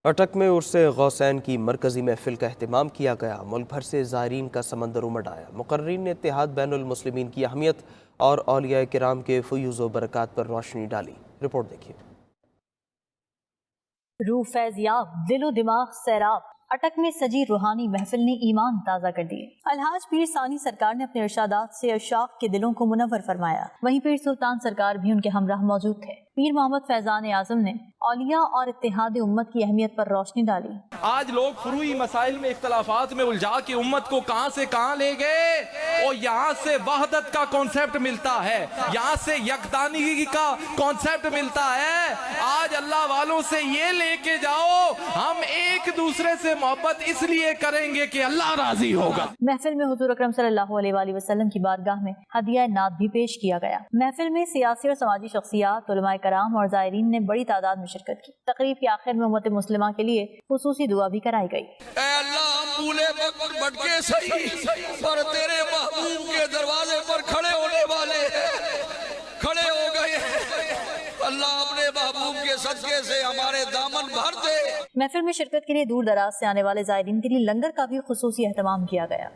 اٹک میں عرس غوثین کی مرکزی محفل کا اہتمام کیا گیا۔ ملک بھر سے زائرین کا سمندر امڈ آیا۔ مقررین نے اتحاد بین المسلمین کی اہمیت اور اولیاء کرام کے فیوز و برکات پر روشنی ڈالی۔ رپورٹ دیکھیے۔ روح فیض یاب، دل و دماغ سیراب، اٹک میں سجی روحانی محفل نے ایمان تازہ کر دیے۔ الحاج پیر ثانی سرکار نے اپنے ارشادات سے عشاق کے دلوں کو منور فرمایا۔ وہیں پیر سلطان سرکار بھی ان کے ہمراہ موجود تھے۔ پیر محمد فیضان اعظم نے اولیاء اور اتحاد امت کی اہمیت پر روشنی ڈالی۔ آج لوگ فروعی مسائل میں اختلافات میں الجھا کے امت کو کہاں سے کہاں لے گئے، اور یہاں سے وحدت کا کانسیپٹ ملتا ہے، یہاں سے یکدانگی کا کانسیپٹ ملتا ہے۔ آج اللہ والوں سے یہ لے کے جاؤ، ہم ایک دوسرے سے محبت اس لیے کریں گے کہ اللہ راضی ہوگا۔ محفل میں حضور اکرم صلی اللہ علیہ وآلہ وسلم کی بارگاہ میں ہدیہ نعت بھی پیش کیا گیا۔ محفل میں سیاسی اور سماجی شخصیات، علماء کرام اور زائرین نے بڑی تعداد میں شرکت کی۔ تقریب کے آخر میں امت مسلمہ کے لیے خصوصی دعا بھی کرائی گئی۔ اے اللہ، ہم بھولے وقت بھٹکے صحیح، پر تیرے محبوب کے دروازے پر کھڑے ہونے والے کھڑے ہو گئے۔ اللہ اپنے محبوب کے صدقے سے ہمارے دامن بھر دے۔ محفل میں شرکت کے لیے دور دراز سے آنے والے زائرین کے لیے لنگر کا بھی خصوصی اہتمام کیا گیا۔